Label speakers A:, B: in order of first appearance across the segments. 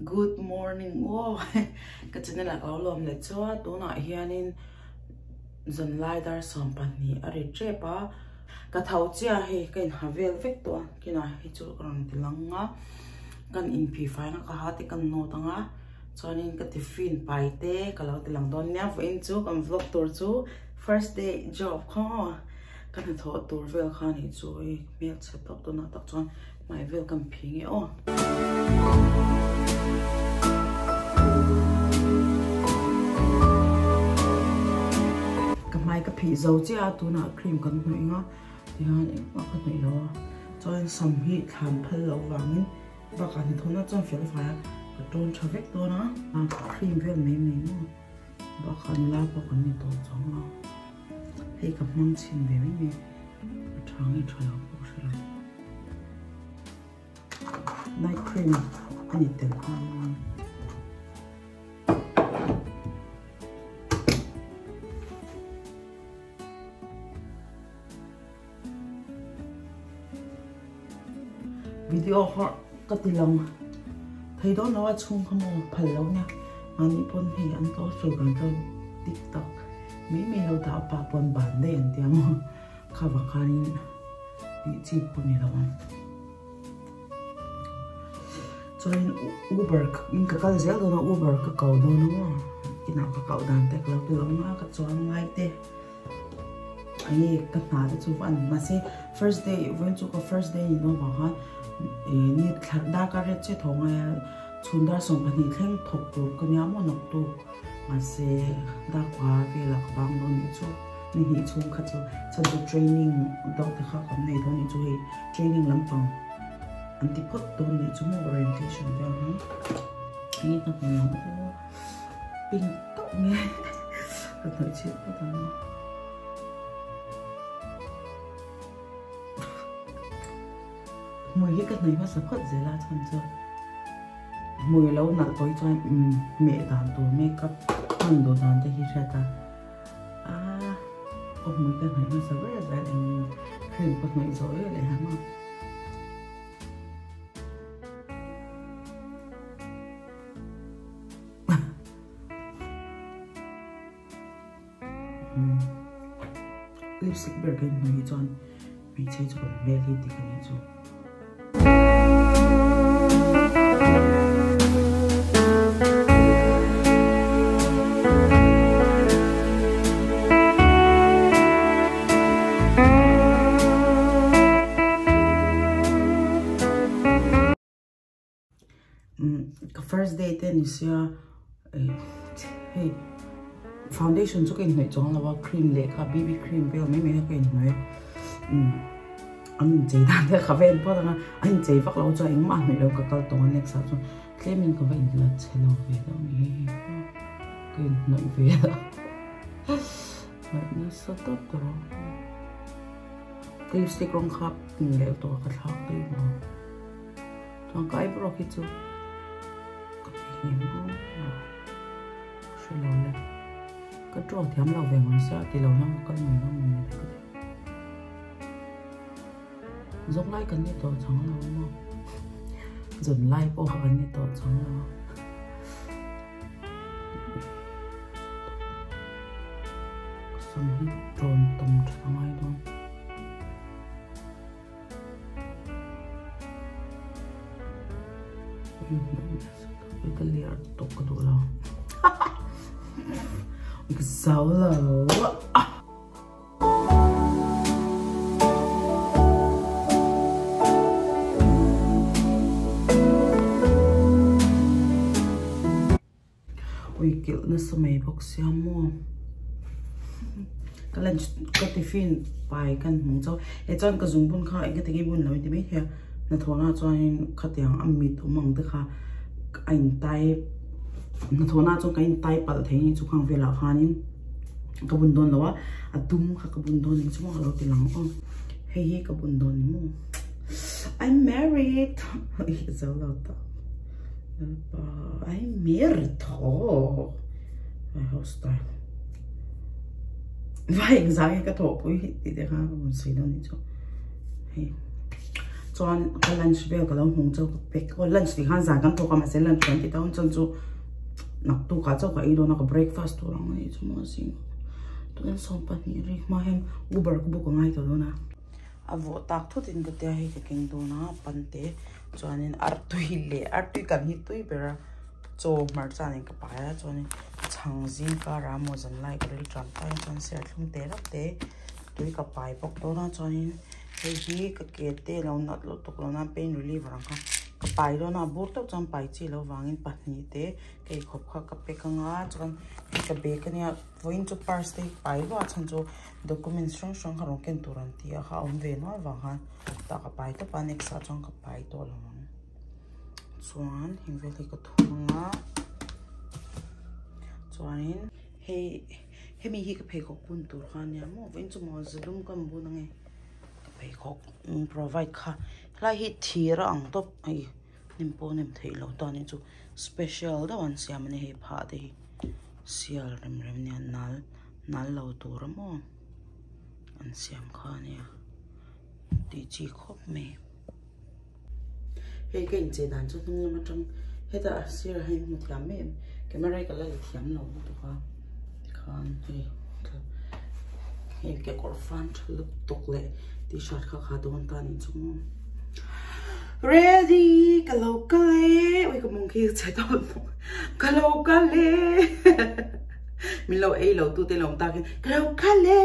A: Good morning. Oh, kasi nila kaulom le chua tu na hianin zon lai dar som pan ni ari chepa ka thau chia he kan havel vek to kina hi chu rang tilanga kan in p5 na ka hati kan no tanga chonin ka tiffin pai te ka lo tilang don nya fo in chu kan vlog tour chu first day job kho kan tho tour vel khan hi chu e mel setup to na tak chon mai vel kan phingi o mai cái phỉ dầu chứ tu na cream cần nói ngó thì ha nó có nói đó cho anh sắm hít làm phơi lâu vàng và cả thì thôi nó cho phải phải cái trôn cho vết to nó cream với mấy nó và cả là và cả thì to chóng nó hay gặp măng chín về mấy trắng thì trời ơi bố sẽ night cream anh tiền hơn video họ có tỷ lòng thấy đó nó chung không một phần lâu nha mà những con thì ăn có sự gần trong TikTok mấy lâu tạo bà bọn bản để ăn tiếng khá và khá nên bị chi bọn này đâu cho nên Uber những cái dễ đó nó Uber cái cầu đó nó cái nào cái cầu đàn tay cái lâu nó cái cho ăn ngay thế ấy cái nào thì chú vẫn mà sẽ first day vẫn chú có first day nó bảo ha ni đa cái rất chế thong ai chun dar song cái ni khen thọc tu cái nhà mà nộp tu mà sẽ đa quá về là cái bang đó ni chú ni hi chung khát chú chân chú training đâu thì khác cái này thôi ni chú hi training lắm bằng anh tiếp tục tu ni chú một orientation về ha ni tập nó pin tóc nghe cái thời tiết của nó mùi cái này mà sắp hết rồi là chân chưa mùi lâu nãy tôi cho mẹ đàn đồ make up ăn đồ đàn để hi ra ta mùi cái này mà sắp hết rồi anh khuyên con này rồi lại hả mà lipstick bergen mùi cho bị chế cho con mẹ đi thì cái này cho first day then is hey foundation cho cái này chọn là vào cream lệ cả BB cream bây giờ mấy cái này anh chơi đàn thế cà phê bao giờ anh chơi phát lâu cho anh mà mình đâu có câu toàn next sao cho cái mình có phải là chơi lâu về đâu nhỉ cái nội về đó nó rất tốt rồi cái lipstick rong khắp liệu tôi có tháo đi mà trong cái bro kia chứ cái gì mà sẽ lâu lên cái trò thèm lâu về ngoài xa thì lâu năm con mình thấy giống like cái này to chẳng là đúng không? Dần like bộ cái này to chẳng là xong hít tròn tầm chẳng ai đâu cái lìa tục cái đồ nào cái sáu lầu kiểu nó sao mày bốc xe mua cái lần cái tiffin bài cái mong cháu cái chọn cái dùng bún khai cái cái bún làm gì biết hả nó thua na cho anh cái tiếng âm mít của mong tức là anh tay nó thua na cho cái anh tay bật thế như chú khang về là hanin cái bún đôn là à tung cái bún đôn chú mong là cái lăng ông hey cái bún đôn mua I'm married sao đâu ta ai merto my hairstyle vai exai cái thổ bối thì để ha một xí đâu này cho chuan ka lunch vel ka lo hung chau ka pek ko lunch ti khan za kan to ka ma se lunch kan ti taun chon chu nak tu ka chau ka i do na ka breakfast to rang ni chu ma sing to en som pa ni ri ma hem uber ko bu ko ngai to na avo tak thut in ka te hi ka king do na pan te chuan in artui kan hi tui bera cho mar chan in ka pa ya chuan in chang zin ka ra mo zan lai ka ri tram ta chuan se thlum te rak te tui ka pai pok to na chuan in hi ka ke te lo nat lo tok lo na pain relief rang ka pai do na bur tok cham pai chi lo wangin pahni te ke khop kha ka pe ka nga chuan ka be ka nia voin chu pars te pai lo chan chu documents strong harong ken turan ti a ha om ve no wa ha ta ka pai to pa next sa chang ka pai to lo chuan hing ve ka thunga chuan he mi hi ka phe ko kun tur khan ya mo voin chu mo zulum kam bu na nge provide kha lai hi thira ang top ai nimpo nim thei lo ta ni chu special da wan siam ne he pha de sial rem ne nal lo tur mo an siam kha ne ti chi khop me he ken che dan chu tung ma tang he da sir hai mu thiam me camera ka la thiam lo tu khan he ke kor front look tok le t-shirt kha don ta ni chung ready kalau kale oi ko mong ki chai to kalau kale mi lo ei lo tu te lo ta ke kalau kale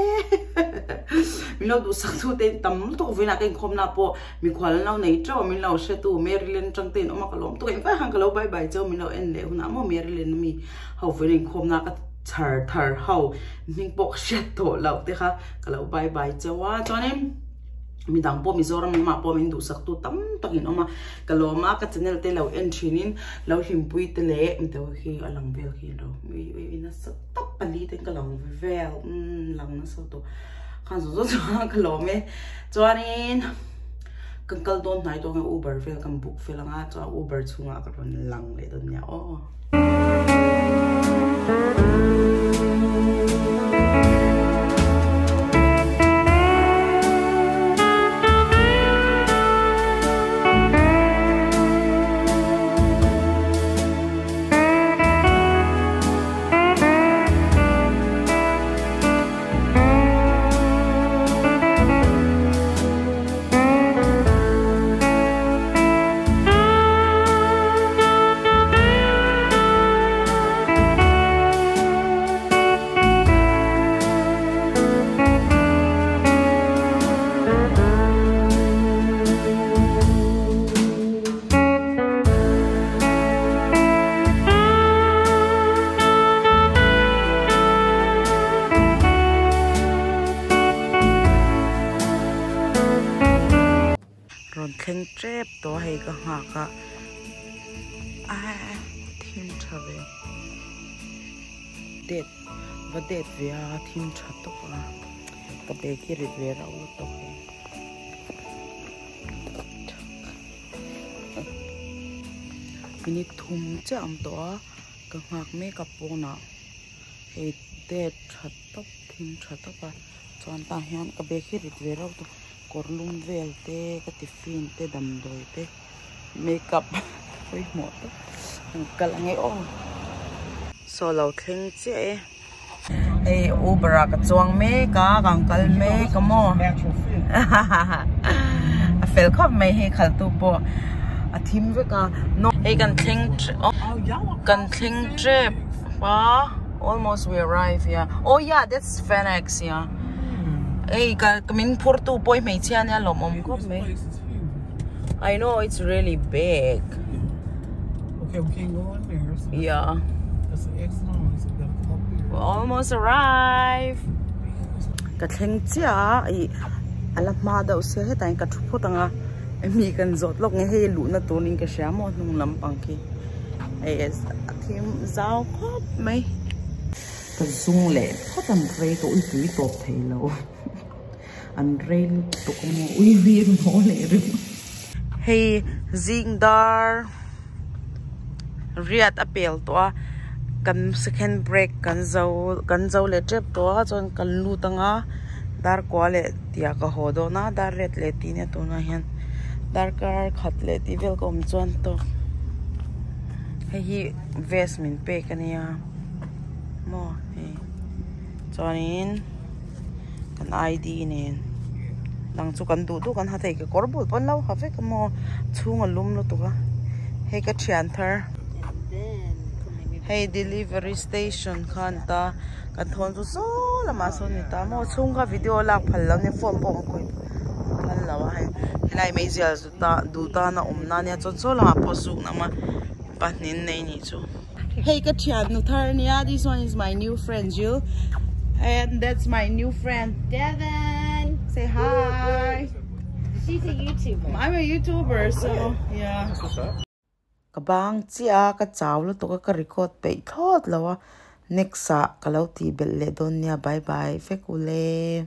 A: mi lo du sak tu te tam to vina ke khom na po mi khwal lo nei tro mi lo se tu maryland chang ten oma kalom to em fa hang kalau bye bye cho mi lo en le na mo maryland mi how vin khom na ka thar how ning pok shet to lo te kha kalau bye bye chawa chonem mi dang po Mizoram ma po min du sak tu tam takin oma kaloma ka channel te lo entry in lo himpui te le mto hi alang bel hi lo wi na sak tak pali te kalong vel lang na so to khan so kalome chuanin kankal don nai to uber vel kam book vel nga cha uber chunga ka ron lang le don nya o keng trep to hei ka ha ka thim thave det via thim tha to ka be ki rit ve ra u to mini thum cham to ka ngak me ka pona hei det tha to thim tha to ka chon ta hian ka be ki rit ve ra to korlum vel te ka tiffin te dam doi te makeup oi mo to kalange ong so lo thing che ei uber ka chuang me ka kal me ka mo a fel khop me he khal tu po a thim ve ka no ei kan thing trip wa almost we arrive yeah oh yeah that's Phoenix yeah hey kamin pur tu boy me chian ya lom om kop me I know it's really big
B: okay we can go in there so
A: yeah
B: that's an excellent so we gotta come up here
A: we almost arrive ka thleng chia ai ala ma da se he tai ka thu photanga mi kan zot lok nge he lu na to ning ka sha mo nung lam pang ki es thim zau khop me ka zung le khotam re to ui tui top thei lo an rain to como ui vir mo le ri hey zingdar riat apel to kan second break kan zo le trip to chon kan lu tanga dar ko le tia ka ho do na dar ret le ti ne to na hian darkar khatlet I welcome chuan to hi vest min pe kania mo he chuanin kan ID nen lang chu kan du kan ha thei ke korbul pon lo ha ve ka mo chunga lum lo to ka he ka thian thar hey delivery station khan ta kan thon chu so lama so ni ta mo chunga video lak phal lo ne phone po ko kan lawa hai helai me zia zu ta du ta na umna ne chon so lama po su na ma panin nei ni chu hey ka thian nu thar nia this one is my new friend Jill and that's my new friend
C: Devin.
A: say hi
C: She's a YouTuber.
A: I'm a YouTuber so yeah kabang chia ka chawlo to ka record pe thot lawa next sa kalau ti bel le don nia bye bye fekule